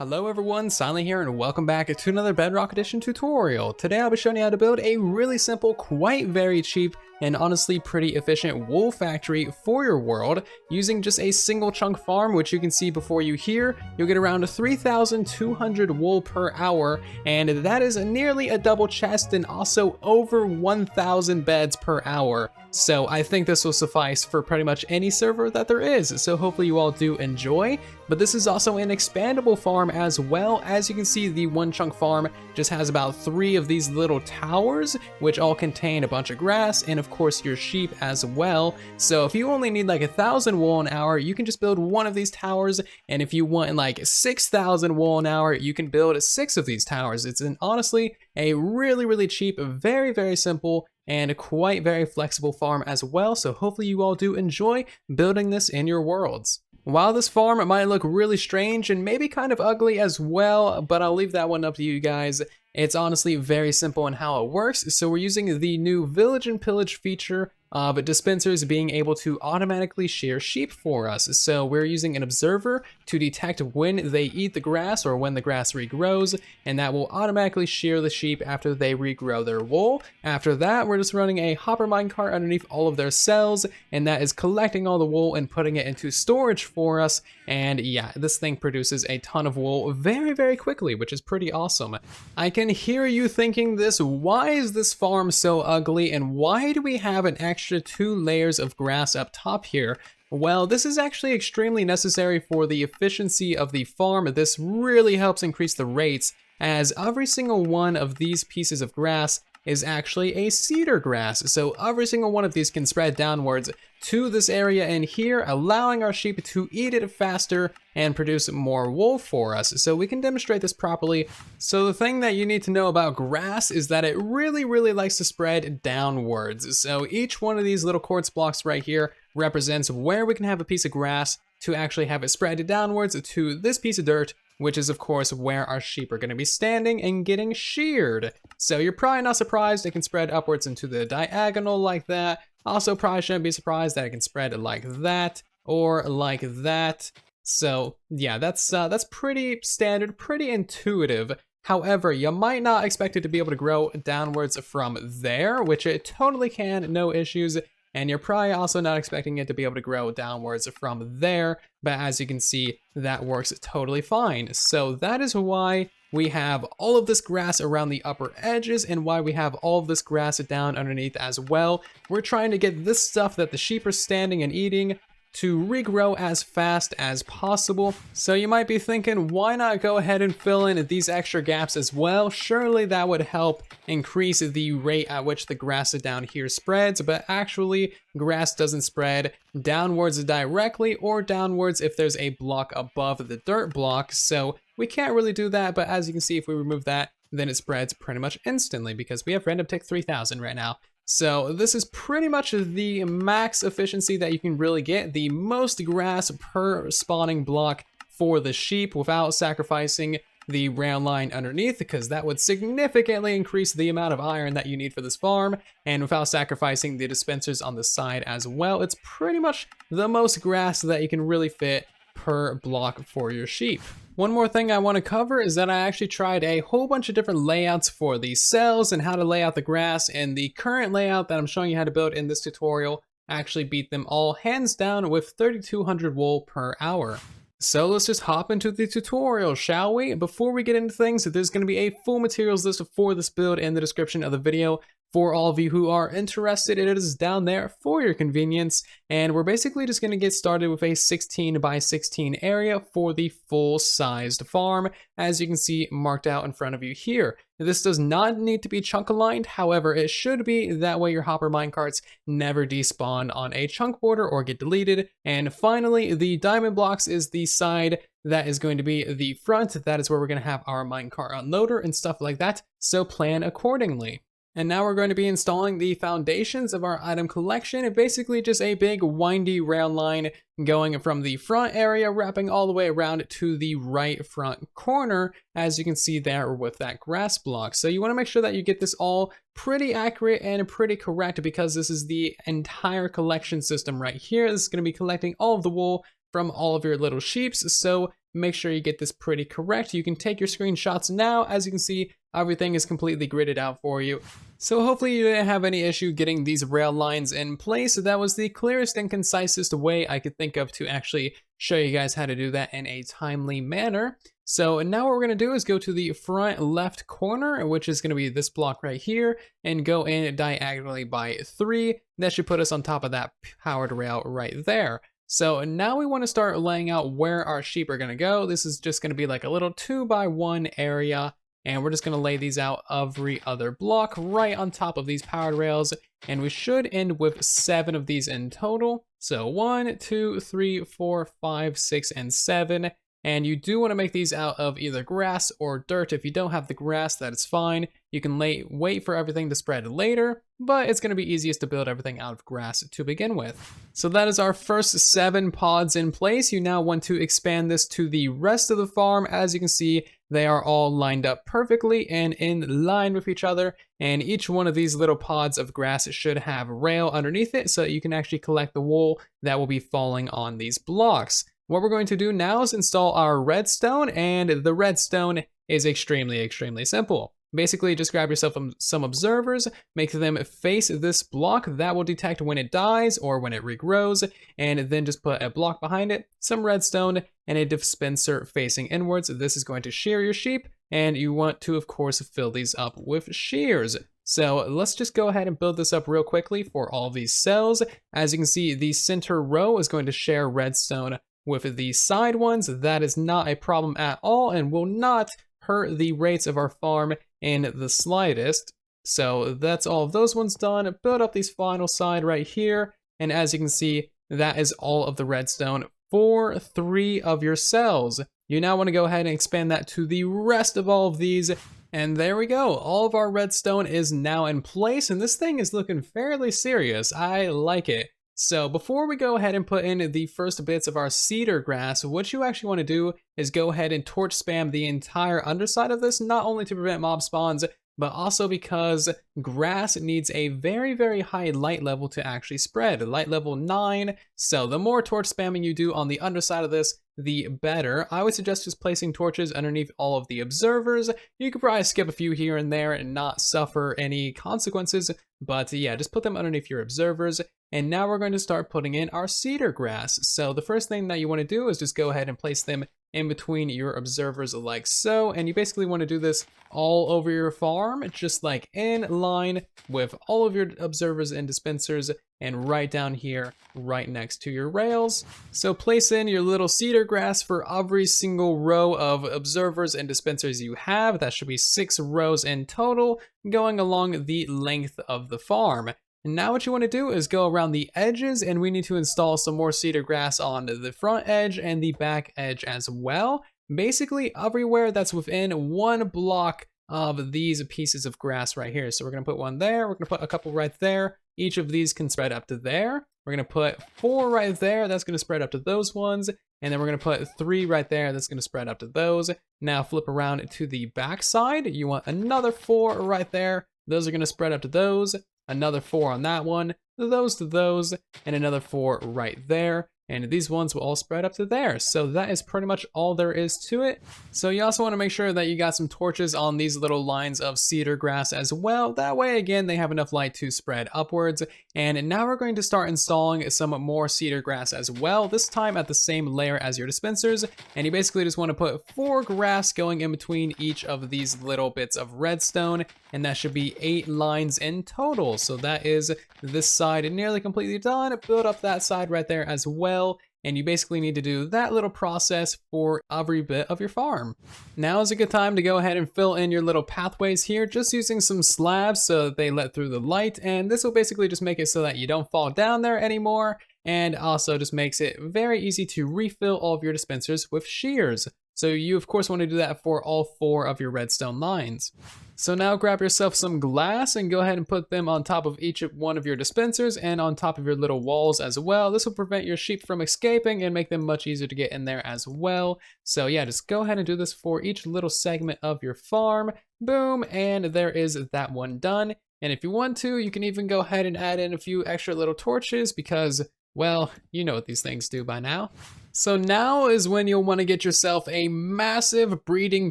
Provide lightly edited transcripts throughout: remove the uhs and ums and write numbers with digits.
Hello everyone, Silent here and welcome back to another Bedrock Edition tutorial. Today I'll be showing you how to build a really simple, quite very cheap, and honestly pretty efficient wool factory for your world using just a single chunk farm, which you can see before you here. You'll get around 3,200 wool per hour, and that is nearly a double chest and also over 1,000 beds per hour. So I think this will suffice for pretty much any server that there is, so hopefully you all do enjoy. But this is also an expandable farm as well. As you can see, the one chunk farm just has about 3 of these little towers, which all contain a bunch of grass and of course your sheep as well. So if you only need like 1,000 wool an hour, you can just build one of these towers. And if you want like 6,000 wool an hour, you can build 6 of these towers. It's honestly a really cheap, very simple, and quite very flexible farm as well, so hopefully you all do enjoy building this in your worlds. While this farm might look really strange and maybe kind of ugly as well, but I'll leave that one up to you guys. It's honestly very simple in how it works. So we're using the new Village and Pillage feature of dispensers being able to automatically shear sheep for us. So we're using an observer to detect when they eat the grass or when the grass regrows, and that will automatically shear the sheep after they regrow their wool. After that, we're just running a hopper minecart underneath all of their cells, and that is collecting all the wool and putting it into storage for us. And yeah, this thing produces a ton of wool very quickly, which is pretty awesome. I can hear you thinking this, why is this farm so ugly and why do we have an extra 2 layers of grass up top here? Well, this is actually extremely necessary for the efficiency of the farm. This really helps increase the rates, as every single one of these pieces of grass is actually a cedar grass. So every single one of these can spread downwards to this area in here, allowing our sheep to eat it faster and produce more wool for us. So we can demonstrate this properly. So the thing that you need to know about grass is that it really likes to spread downwards. So each one of these little quartz blocks right here represents where we can have a piece of grass to actually have it spread downwards to this piece of dirt, which is of course where our sheep are going to be standing and getting sheared. So you're probably not surprised it can spread upwards into the diagonal like that. Also probably shouldn't be surprised that it can spread like that or like that. So yeah, that's pretty standard, pretty intuitive. However, you might not expect it to be able to grow downwards from there, which it totally can, no issues. And you're probably also not expecting it to be able to grow downwards from there, but as you can see, that works totally fine. So that is why we have all of this grass around the upper edges and why we have all of this grass down underneath as well. We're trying to get this stuff that the sheep are standing and eating to regrow as fast as possible. So you might be thinking, why not go ahead and fill in these extra gaps as well? Surely that would help increase the rate at which the grass down here spreads, but actually grass doesn't spread downwards directly or downwards if there's a block above the dirt block. So we can't really do that, but as you can see, if we remove that, then it spreads pretty much instantly because we have random tick 3000 right now. So this is pretty much the max efficiency that you can really get, the most grass per spawning block for the sheep without sacrificing the round line underneath, because that would significantly increase the amount of iron that you need for this farm, and without sacrificing the dispensers on the side as well. It's pretty much the most grass that you can really fit per block for your sheep. One more thing I want to cover is that I actually tried a whole bunch of different layouts for these cells and how to lay out the grass, and the current layout that I'm showing you how to build in this tutorial actually beat them all hands down with 3,200 wool per hour. So let's just hop into the tutorial, shall we? Before we get into things, there's going to be a full materials list for this build in the description of the video. For all of you who are interested, it is down there for your convenience. And we're basically just going to get started with a 16 by 16 area for the full-sized farm, as you can see marked out in front of you here. This does not need to be chunk aligned, however, it should be. That way your hopper minecarts never despawn on a chunk border or get deleted. And finally, the diamond blocks is the side that is going to be the front. That is where we're going to have our minecart unloader and stuff like that, so plan accordingly. And now we're going to be installing the foundations of our item collection, and basically just a big windy round line going from the front area, wrapping all the way around to the right front corner, as you can see there with that grass block. So you want to make sure that you get this all pretty accurate and pretty correct, because this is the entire collection system right here. This is going to be collecting all of the wool from all of your little sheeps, so make sure you get this pretty correct. You can take your screenshots now. As you can see, everything is completely gridded out for you. So hopefully you didn't have any issue getting these rail lines in place. That was the clearest and concisest way I could think of to actually show you guys how to do that in a timely manner. So now what we're gonna do is go to the front left corner, which is gonna be this block right here, and go in diagonally by 3. That should put us on top of that powered rail right there. So now we want to start laying out where our sheep are going to go. This is just going to be like a little 2x1 area, and we're just going to lay these out every other block right on top of these powered rails, and we should end with 7 of these in total. So 1, 2, 3, 4, 5, 6, and 7. And you do want to make these out of either grass or dirt. If you don't have the grass, that is fine. You can wait for everything to spread later, but it's going to be easiest to build everything out of grass to begin with. So that is our first 7 pods in place. You now want to expand this to the rest of the farm. As you can see, they are all lined up perfectly and in line with each other. And each one of these little pods of grass should have rail underneath it so that you can actually collect the wool that will be falling on these blocks. What we're going to do now is install our redstone, and the redstone is extremely simple. Basically, just grab yourself some observers, make them face this block. That will detect when it dies or when it regrows, and then just put a block behind it, some redstone, and a dispenser facing inwards. This is going to shear your sheep, and you want to, of course, fill these up with shears. So let's just go ahead and build this up real quickly for all of these cells. As you can see, the center row is going to share redstone with the side ones. That is not a problem at all and will not hurt the rates of our farm in the slightest. So that's all of those ones done. Build up these final side right here, and as you can see, that is all of the redstone for 3 of your cells. You now want to go ahead and expand that to the rest of all of these, and there we go. All of our redstone is now in place, and this thing is looking fairly serious. I like it. So before we go ahead and put in the first bits of our cedar grass, what you actually want to do is go ahead and torch spam the entire underside of this, not only to prevent mob spawns, but also because grass needs a very high light level to actually spread, light level 9. So the more torch spamming you do on the underside of this, the better. I would suggest just placing torches underneath all of the observers. You could probably skip a few here and there and not suffer any consequences, but yeah, just put them underneath your observers. And now we're going to start putting in our cedar grass. So the first thing that you want to do is just go ahead and place them in between your observers like so, and you basically want to do this all over your farm, just like in line with all of your observers and dispensers, and right down here, right next to your rails. So place in your little cedar grass for every single row of observers and dispensers you have. That should be 6 rows in total, going along the length of the farm. And now what you want to do is go around the edges, and we need to install some more cedar grass on the front edge and the back edge as well. Basically everywhere that's within 1 block of these pieces of grass right here. So we're going to put 1 there, we're going to put a couple right there. Each of these can spread up to there. We're going to put 4 right there, that's going to spread up to those ones. And then we're going to put 3 right there, that's going to spread up to those. Now flip around to the back side. You want another 4 right there. Those are going to spread up to those. Another 4 on that one, those to those, and another 4 right there. And these ones will all spread up to there. So that is pretty much all there is to it. So you also want to make sure that you got some torches on these little lines of cedar grass as well. That way, again, they have enough light to spread upwards. And now we're going to start installing some more cedar grass as well, this time at the same layer as your dispensers. And you basically just want to put 4 grass going in between each of these little bits of redstone. And that should be 8 lines in total. So that is this side nearly completely done. Build up that side right there as well. And you basically need to do that little process for every bit of your farm. Now is a good time to go ahead and fill in your little pathways here, just using some slabs so that they let through the light. And this will basically just make it so that you don't fall down there anymore. And also just makes it very easy to refill all of your dispensers with shears. So you of course want to do that for all 4 of your redstone lines. So now grab yourself some glass and go ahead and put them on top of each one of your dispensers and on top of your little walls as well. This will prevent your sheep from escaping and make them much easier to get in there as well. So yeah, just go ahead and do this for each little segment of your farm. Boom, and there is that one done. And if you want to, you can even go ahead and add in a few extra little torches because, well, you know what these things do by now. So now is when you'll want to get yourself a massive breeding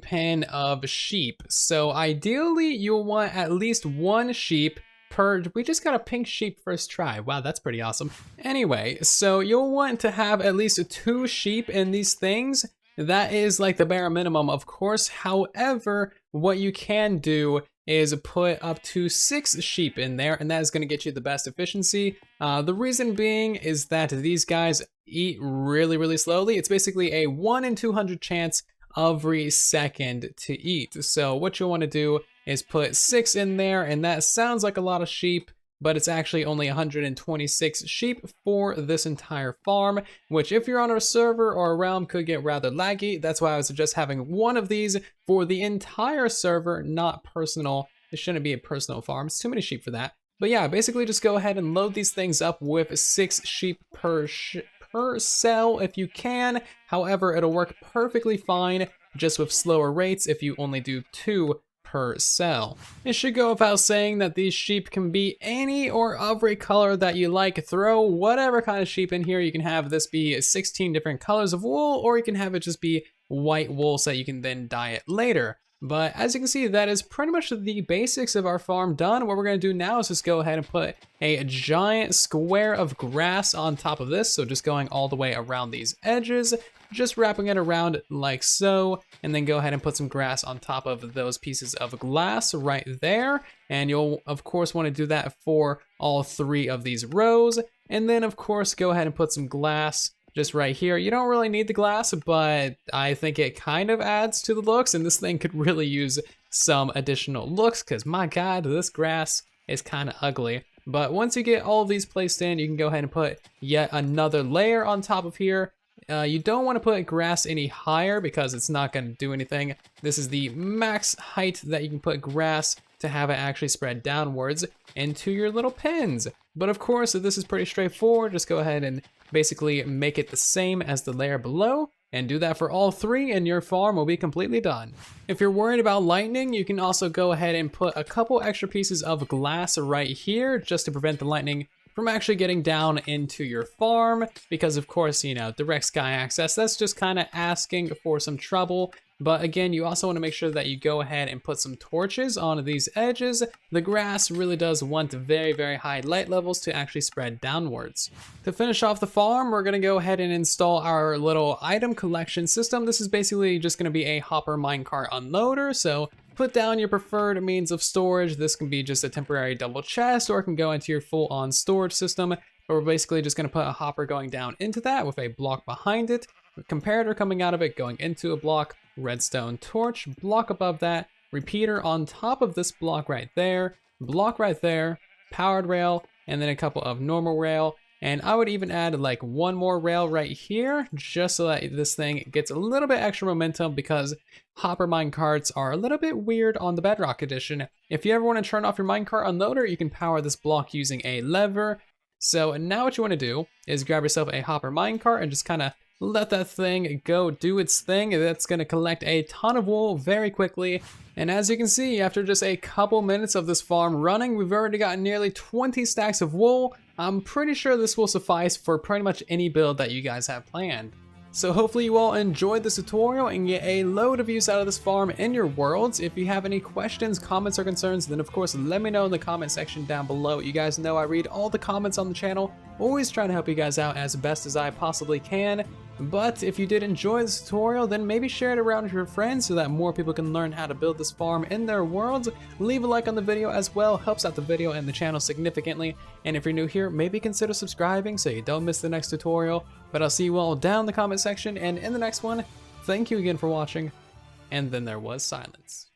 pen of sheep. So ideally you'll want at least one sheep per, we just got a pink sheep first try. Wow, that's pretty awesome. Anyway, so you'll want to have at least 2 sheep in these things. That is like the bare minimum, of course. However, what you can do is put up to 6 sheep in there, and that is going to get you the best efficiency. The reason being is that these guys eat really slowly. It's basically a 1 in 200 chance every second to eat. So what you'll want to do is put 6 in there, and that sounds like a lot of sheep, but it's actually only 126 sheep for this entire farm, which if you're on a server or a realm could get rather laggy. That's why I would suggest having one of these for the entire server, not personal. It shouldn't be a personal farm, it's too many sheep for that. But yeah, basically just go ahead and load these things up with 6 sheep per cell if you can. However, it'll work perfectly fine just with slower rates if you only do 2 per cell. It should go without saying that these sheep can be any or every color that you like. Throw whatever kind of sheep in here. You can have this be 16 different colors of wool, or you can have it just be white wool so that you can then dye it later. But as you can see, that is pretty much the basics of our farm done. What we're going to do now is just go ahead and put a giant square of grass on top of this. So just going all the way around these edges, just wrapping it around like so, and then go ahead and put some grass on top of those pieces of glass right there. And you'll of course want to do that for all 3 of these rows. And then of course go ahead and put some glass just right here. You don't really need the glass, but I think it kind of adds to the looks, and this thing could really use some additional looks because my god, this grass is kind of ugly. But once you get all of these placed in, you can go ahead and put yet another layer on top of here. You don't want to put grass any higher because it's not going to do anything. This is the max height that you can put grass to have it actually spread downwards into your little pins. But of course, this is pretty straightforward. Just go ahead and basically make it the same as the layer below, and do that for all 3 and your farm will be completely done. If you're worried about lightning, you can also go ahead and put a couple extra pieces of glass right here just to prevent the lightning from actually getting down into your farm, because of course, you know, direct sky access, that's just kind of asking for some trouble. But again, you also want to make sure that you go ahead and put some torches on these edges. The grass really does want very high light levels to actually spread downwards. To finish off the farm, we're going to go ahead and install our little item collection system. This is basically just going to be a hopper minecart unloader. So put down your preferred means of storage. This can be just a temporary double chest, or it can go into your full-on storage system. But we're basically just going to put a hopper going down into that with a block behind it, a comparator coming out of it going into a block, redstone torch, block above that, repeater on top of this block right there, powered rail, and then a couple of normal rail. And I would even add like one more rail right here, just so that this thing gets a little bit extra momentum, because hopper minecarts are a little bit weird on the Bedrock edition. If you ever want to turn off your minecart unloader, you can power this block using a lever. So now what you want to do is grab yourself a hopper minecart and just kind of let that thing go do its thing. That's going to collect a ton of wool very quickly. And as you can see, after just a couple minutes of this farm running, we've already got nearly 20 stacks of wool. I'm pretty sure this will suffice for pretty much any build that you guys have planned. So hopefully you all enjoyed this tutorial and get a load of use out of this farm in your worlds. If you have any questions, comments, or concerns, then of course let me know in the comment section down below. You guys know I read all the comments on the channel, always trying to help you guys out as best as I possibly can. But if you did enjoy this tutorial, then maybe share it around with your friends so that more people can learn how to build this farm in their worlds. Leave a like on the video as well, helps out the video and the channel significantly. And if you're new here, maybe consider subscribing so you don't miss the next tutorial. But I'll see you all down in the comment section and in the next one. Thank you again for watching. And then there was silence.